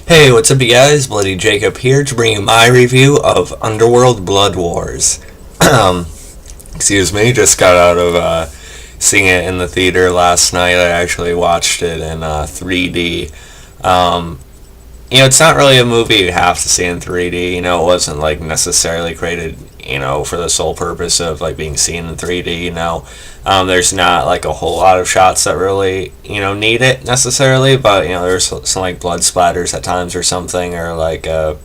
Hey, what's up, you guys? Bloody Jacob here to bring you my review of Underworld Blood Wars. Excuse me, just got out of seeing it in the theater last night. I actually watched it in 3D. It's not really a movie you have to see in 3D. It wasn't like necessarily created, for the sole purpose of like being seen in 3D. There's not like a whole lot of shots that really, need it necessarily. But there's some like blood splatters at times or something, or like a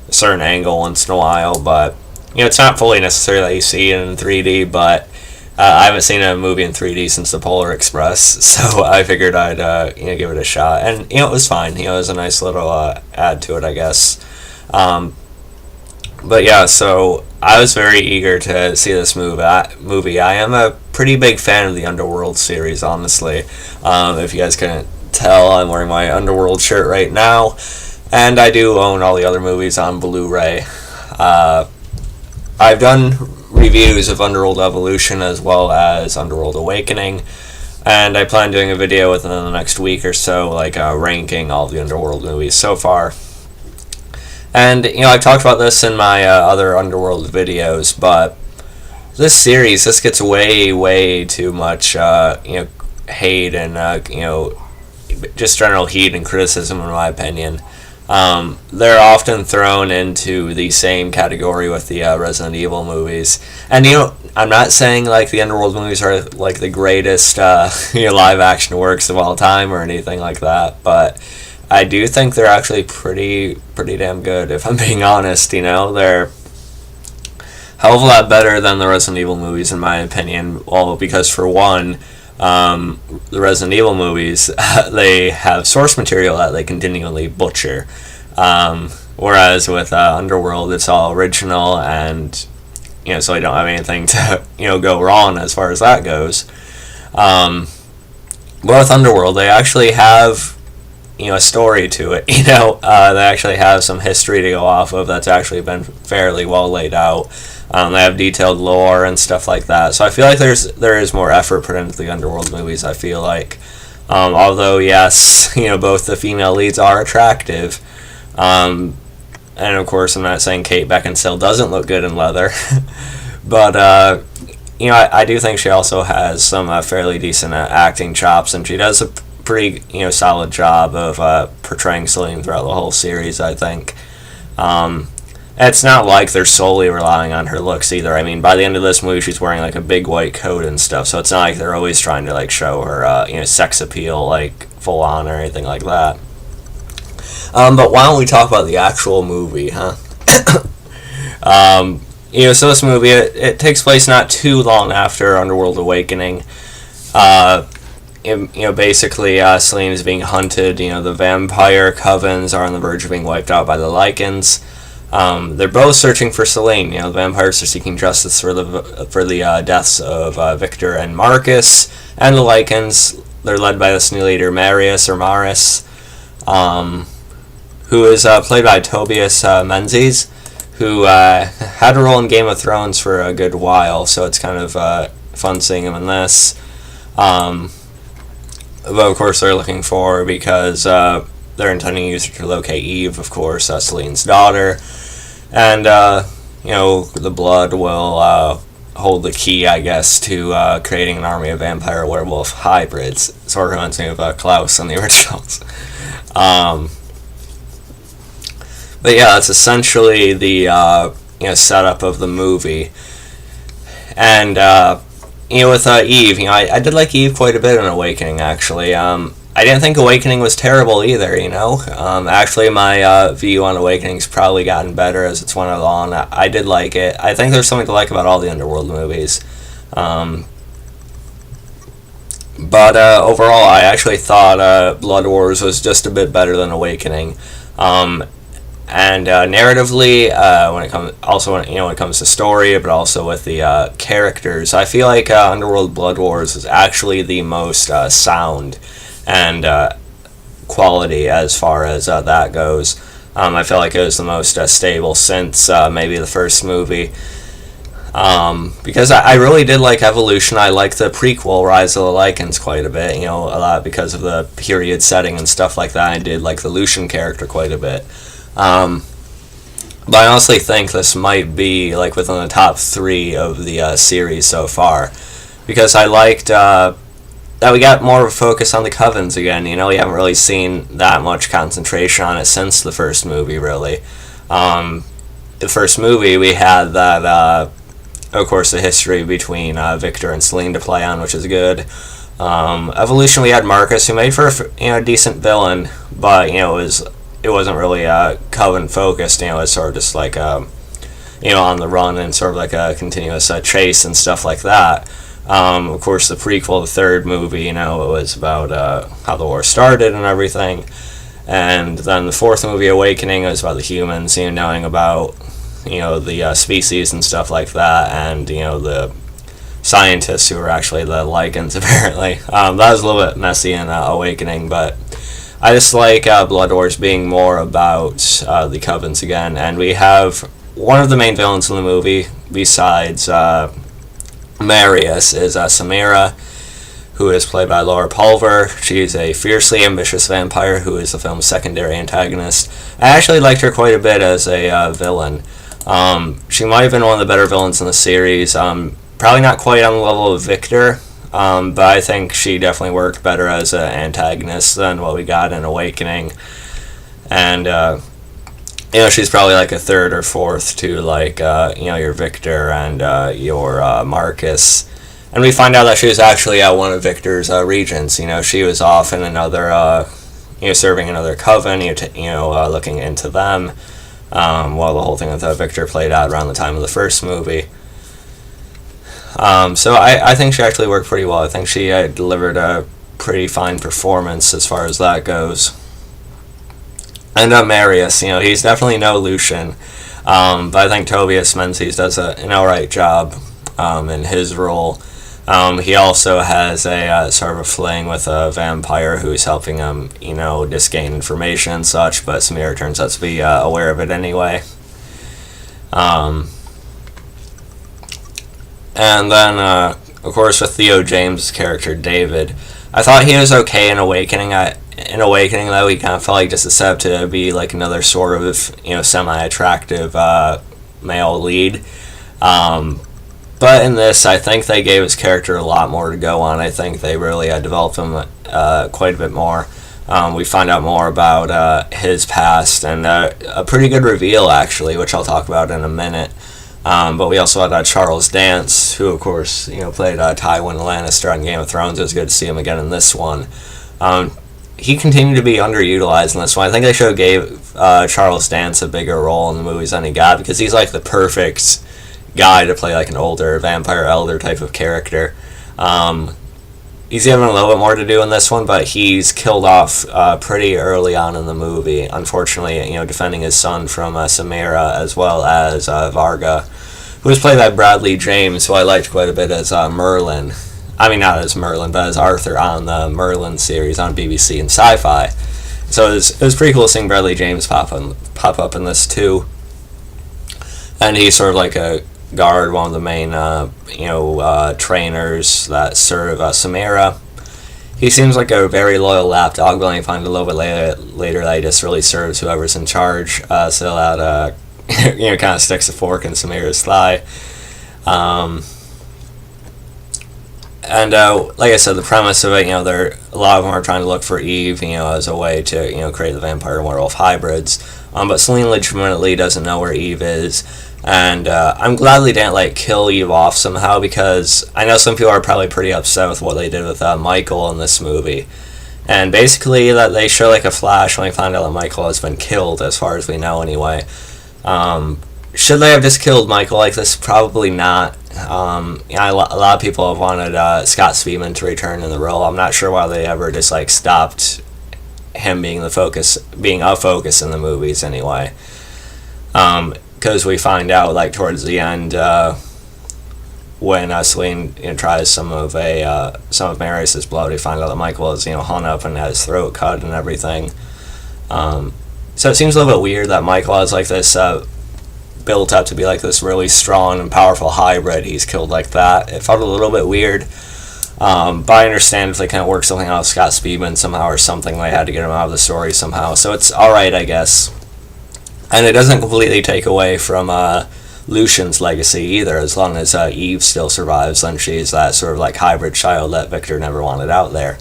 certain angle once in a while. But it's not fully necessary that you see it in 3D. But I haven't seen a movie in 3D since the Polar Express, so I figured I'd give it a shot, and it was fine. It was a nice little add to it, I guess. But yeah, so I was very eager to see this movie. I am a pretty big fan of the Underworld series, honestly. If you guys couldn't tell, I'm wearing my Underworld shirt right now, and I do own all the other movies on Blu-ray. I've done reviews of Underworld Evolution as well as Underworld Awakening, and I plan doing a video within the next week or so, like ranking all the Underworld movies so far. And I've talked about this in my other Underworld videos, but this series gets way too much hate and just general heat and criticism, in my opinion. They're often thrown into the same category with the Resident Evil movies. And, I'm not saying, like, the Underworld movies are, like, the greatest, live-action works of all time or anything like that, but I do think they're actually pretty damn good, if I'm being honest. They're a hell of a lot better than the Resident Evil movies, in my opinion. Well, because, for one, the Resident Evil movies, they have source material that they continually butcher. Whereas with Underworld, it's all original, and so I don't have anything to go wrong as far as that goes. But with Underworld, they actually have a story to it. They actually have some history to go off of that's actually been fairly well laid out. They have detailed lore and stuff like that. So I feel like there is more effort put into the Underworld movies, I feel like. Although, yes, both the female leads are attractive. And, of course, I'm not saying Kate Beckinsale doesn't look good in leather. But, I do think she also has some fairly decent acting chops, and she does a pretty, solid job of portraying Selene throughout the whole series, I think. It's not like they're solely relying on her looks either. I mean, by the end of this movie, she's wearing like a big white coat and stuff, so it's not like they're always trying to like show her, sex appeal like full on or anything like that. But why don't we talk about the actual movie, huh? So this movie it takes place not too long after Underworld Awakening. Basically, Selene is being hunted. The vampire covens are on the verge of being wiped out by the Lycans. They're both searching for Selene. The vampires are seeking justice for the deaths of Victor and Marcus, and the Lycans. They're led by this new leader, Marius, who is played by Tobias Menzies, who had a role in Game of Thrones for a good while. So it's kind of fun seeing him in this. But of course, they're looking for because they're intending to use her to locate Eve, of course, Selene's daughter. And, the blood will hold the key, I guess, to creating an army of vampire werewolf hybrids. Sort of reminds me of Klaus in the originals. But yeah, that's essentially the setup of the movie. And with Eve, I did like Eve quite a bit in Awakening, actually. I didn't think Awakening was terrible either, Actually, my view on Awakening's probably gotten better as it's went along. I did like it. I think there's something to like about all the Underworld movies. But overall, I actually thought Blood Wars was just a bit better than Awakening. And narratively, when it comes to story, but also with the characters, I feel like Underworld Blood Wars is actually the most sound and quality as far as that goes. I feel like it was the most stable since maybe the first movie. Because I really did like Evolution. I like the prequel, Rise of the Lycans, quite a bit, a lot because of the period setting and stuff like that. I did like the Lucian character quite a bit. But I honestly think this might be like within the top 3 of the series so far, because I liked that we got more of a focus on the covens again. We haven't really seen that much concentration on it since the first movie, really. The first movie, we had that, of course, the history between Victor and Selene to play on, which is good. Evolution, we had Marcus, who made for a decent villain, but it wasn't really coven focused. It was sort of just like on the run and sort of like a continuous chase and stuff like that. Of course, the prequel, the third movie, it was about how the war started and everything. And then the fourth movie, Awakening, was about the humans, knowing about the species and stuff like that, and the scientists who were actually the Lycans, apparently. That was a little bit messy in Awakening, but I just like Blood Wars being more about the covens again. And we have one of the main villains in the movie, besides Marius, is Samira, who is played by Lara Pulver. She's a fiercely ambitious vampire who is the film's secondary antagonist. I actually liked her quite a bit as a villain. She might have been one of the better villains in the series. Probably not quite on the level of Victor, but I think she definitely worked better as an antagonist than what we got in Awakening. And she's probably like a third or fourth to like your Victor and your Marcus. And we find out that she was actually one of Victor's regents. She was off in another, serving another coven, looking into them, while the whole thing with Victor played out around the time of the first movie. So I think she actually worked pretty well. I think she delivered a pretty fine performance as far as that goes. And Marius, he's definitely no Lucian, but I think Tobias Menzies does an alright job in his role. He also has a sort of a fling with a vampire who's helping him, just gain information and such, but Samira turns out to be aware of it anyway. And then, of course, with Theo James' character, David, I thought he was okay in Awakening. In Awakening, though, he kind of felt like just a setup to be like another sort of, semi-attractive male lead. But in this, I think they gave his character a lot more to go on. I think they really developed him quite a bit more. We find out more about his past, and a pretty good reveal, actually, which I'll talk about in a minute. But we also had Charles Dance, who, of course, played Tywin Lannister on Game of Thrones. It was good to see him again in this one. He continued to be underutilized in this one. I think they should have gave Charles Dance a bigger role in the movies than he got, because he's like the perfect guy to play like an older vampire elder type of character. He's given a little bit more to do in this one, but he's killed off pretty early on in the movie, unfortunately, defending his son from Samira, as well as Varga, who was played by Bradley James, who I liked quite a bit as Merlin. I mean, not as Merlin, but as Arthur on the Merlin series on BBC and Sci-Fi. So it was pretty cool seeing Bradley James pop up in this too. And he's sort of like a guard, one of the main trainers that serve Samira. He seems like a very loyal lapdog, but I find a little bit later that he just really serves whoever's in charge, so that kind of sticks a fork in Samira's thigh. And like I said, the premise of it, a lot of them are trying to look for Eve, as a way to create the vampire and werewolf hybrids. But Selene legitimately doesn't know where Eve is. And I'm glad they didn't kill Eve off somehow, because I know some people are probably pretty upset with what they did with Michael in this movie. And basically that they show a flash when we find out that Michael has been killed, as far as we know anyway. Should they have just killed Michael like this? Probably not. A lot of people have wanted Scott Speedman to return in the role. I'm not sure why they ever just stopped him being a focus in the movies anyway. Because we find out towards the end when Selene tries some of Marius's blood, we find out that Michael is hung up and had his throat cut and everything. So it seems a little bit weird that Michael has this built up to be like this really strong and powerful hybrid, he's killed like that. It felt a little bit weird. But I understand if they kind of work something out with Scott Speedman somehow or something, they had to get him out of the story somehow. So it's alright, I guess. And it doesn't completely take away from Lucian's legacy either, as long as Eve still survives, then she's that sort of like hybrid child that Victor never wanted out there.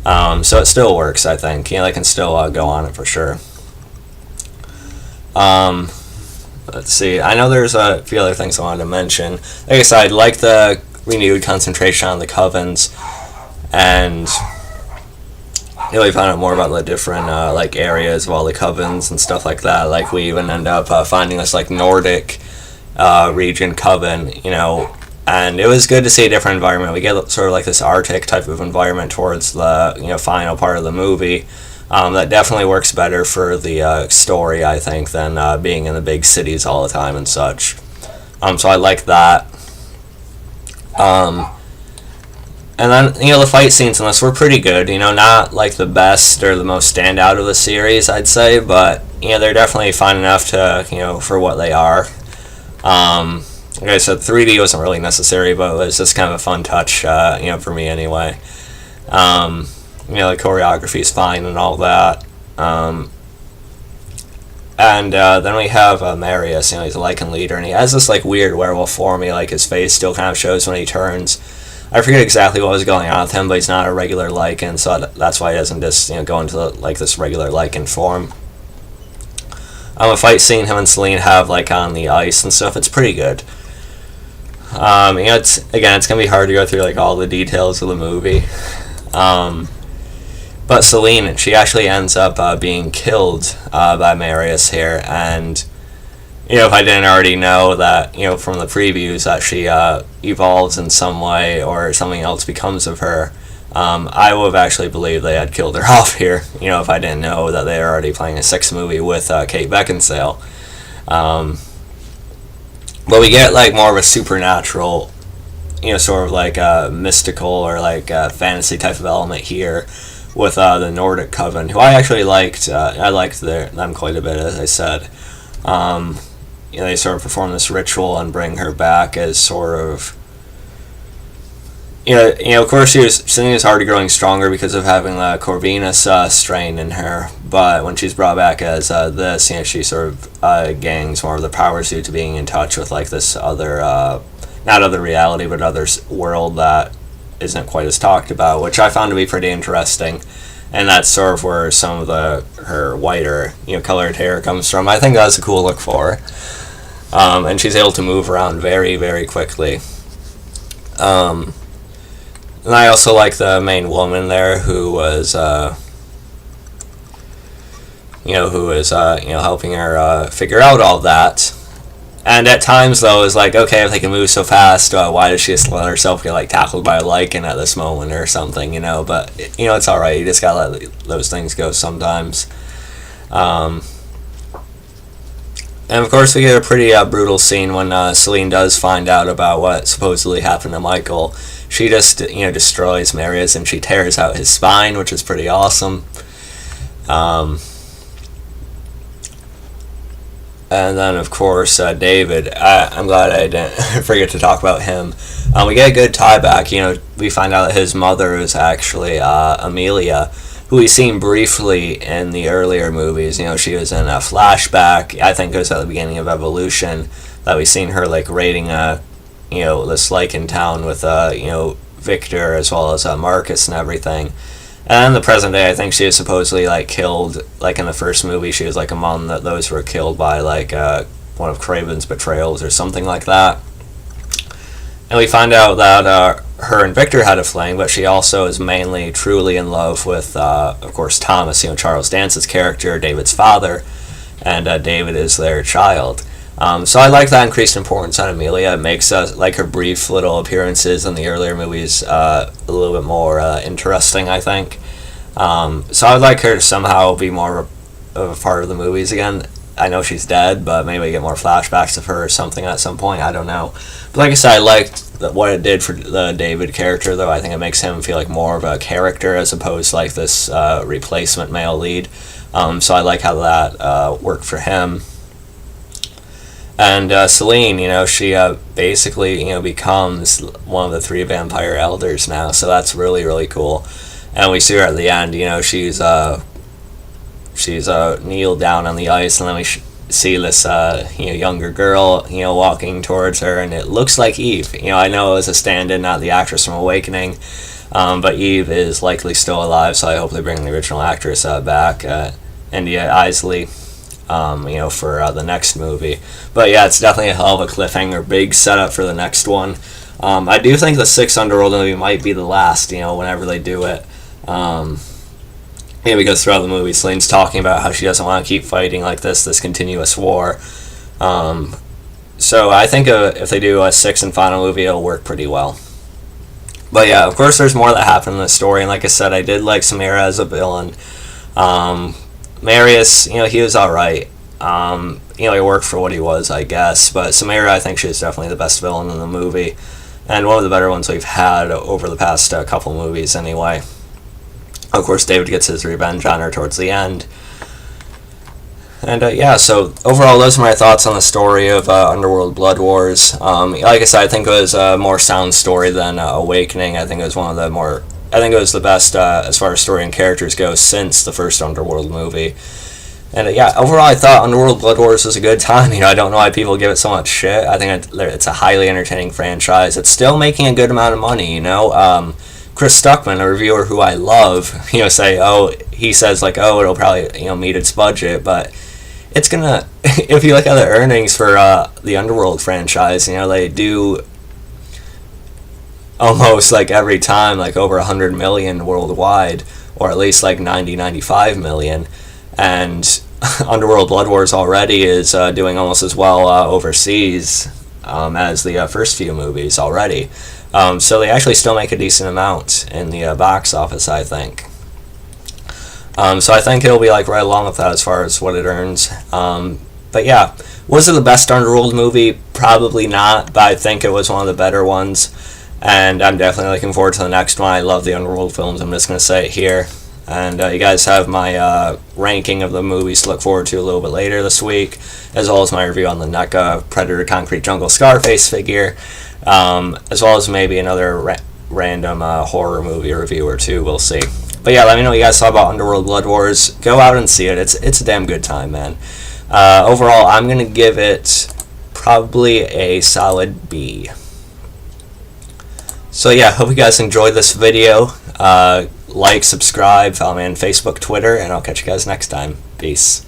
So it still works, I think. They can still go on it for sure. Let's see. I know there's a few other things I wanted to mention. Like I said, I like the renewed concentration on the covens, and we found out more about the different like areas of all the covens and stuff like that. Like we even end up finding this like Nordic region coven, and it was good to see a different environment. We get sort of like this Arctic type of environment towards the final part of the movie. That definitely works better for the story, I think, than being in the big cities all the time and such. So I like that. And then, the fight scenes in this were pretty good. Not like the best or the most standout of the series, I'd say, but, they're definitely fine enough to, for what they are. Like I said, 3D wasn't really necessary, but it was just kind of a fun touch, for me anyway. The choreography is fine and all that. And then we have Marius, he's a Lycan leader, and he has this like weird werewolf form. Like his face still kind of shows when he turns. I forget exactly what was going on with him, but he's not a regular Lycan, so that's why he doesn't just go into like this regular Lycan form. A fight scene him and Selene have like on the ice and stuff. It's pretty good. It's gonna be hard to go through like all the details of the movie. But Selene, she actually ends up being killed by Marius here, and if I didn't already know that, from the previews that she evolves in some way or something else becomes of her, I would have actually believed they had killed her off here, if I didn't know that they were already playing a sex movie with Kate Beckinsale. But we get like more of a supernatural, sort of like a mystical or like a fantasy type of element here with the Nordic coven, who I actually liked. I liked them quite a bit, as I said. They sort of perform this ritual and bring her back as sort of, of course Selene is already growing stronger because of having the Corvinus strain in her, but when she's brought back as this, she sort of gains more of the powers due to being in touch with like this other, not other reality, but other world that isn't quite as talked about, which I found to be pretty interesting. And that's sort of where some of her whiter, colored hair comes from. I think that's a cool look for her. And she's able to move around very, very quickly. And I also like the main woman there who was, helping her figure out all that. And at times, though, it's like, okay, if they can move so fast, why does she just let herself get, like, tackled by a Lycan at this moment or something, But, it's alright. You just gotta let those things go sometimes. And, of course, we get a pretty brutal scene when Selene does find out about what supposedly happened to Michael. She just, destroys Marius and she tears out his spine, which is pretty awesome. And then, of course, David. I'm glad I didn't forget to talk about him. We get a good tie back. We find out that his mother is actually Amelia, who we've seen briefly in the earlier movies. She was in a flashback. I think it was at the beginning of Evolution that we've seen her like raiding this Lycan town with Victor as well as Marcus and everything. And in the present day, I think she was supposedly like killed. Like in the first movie, she was like among those who were killed by like one of Craven's betrayals or something like that. And we find out that her and Victor had a fling, but she also is mainly truly in love with, of course, Thomas. Charles Dance's character, David's father, and David is their child. So I like that increased importance on Amelia. It makes like her brief little appearances in the earlier movies a little bit more interesting, I think. So I'd like her to somehow be more of a part of the movies again. I know she's dead, but maybe we get more flashbacks of her or something at some point. I don't know. But like I said, I liked what it did for the David character, though. I think it makes him feel like more of a character as opposed to like this replacement male lead. So I like how that worked for him. And Selene, she basically, becomes one of the 3 vampire elders now, so that's really, really cool. And we see her at the end, she's kneeled down on the ice, and then we see this younger girl walking towards her, and it looks like Eve. I know it was a stand-in, not the actress from Awakening, but Eve is likely still alive, so I hope they bring the original actress back, India Isley, for the next movie. But yeah, it's definitely a hell of a cliffhanger, big setup for the next one. I do think the 6th Underworld movie might be the last, whenever they do it. Because throughout the movie, Selene's talking about how she doesn't want to keep fighting like this continuous war. So I think if they do a 6th and final movie, it'll work pretty well. But yeah, of course, there's more that happened in the story, and like I said, I did like Samira as a villain. Marius, he was alright. He worked for what he was, I guess. But Samira, I think she's definitely the best villain in the movie, and one of the better ones we've had over the past couple movies, anyway. Of course, David gets his revenge on her towards the end. And yeah, so overall, those are my thoughts on the story of Underworld Blood Wars. Like I said, I think it was a more sound story than Awakening. I think it was the best as far as story and characters go since the first Underworld movie. And yeah, overall, I thought Underworld Blood Wars was a good time. I don't know why people give it so much shit. I think it's a highly entertaining franchise. It's still making a good amount of money. Chris Stuckman, a reviewer who I love, he says it'll probably meet its budget, but it's gonna. If you look at the earnings for the Underworld franchise, they do almost every time over 100 million worldwide, or at least 95 million, and Underworld Blood Wars already is doing almost as well overseas as the first few movies already. So they actually still make a decent amount in the box office, I think. So I think it'll be right along with that as far as what it earns. But yeah, was it the best Underworld movie? Probably not, but I think it was one of the better ones. And I'm definitely looking forward to the next one. I love the Underworld films. I'm just going to say it here. And you guys have my ranking of the movies to look forward to a little bit later this week, as well as my review on the NECA Predator Concrete Jungle Scarface figure. As well as maybe another random horror movie review or two, we'll see. But yeah, let me know what you guys thought about Underworld Blood Wars. Go out and see it. It's a damn good time, man. Overall, I'm going to give it probably a solid B. So yeah, hope you guys enjoyed this video. Like, subscribe, follow me on Facebook, Twitter, and I'll catch you guys next time. Peace.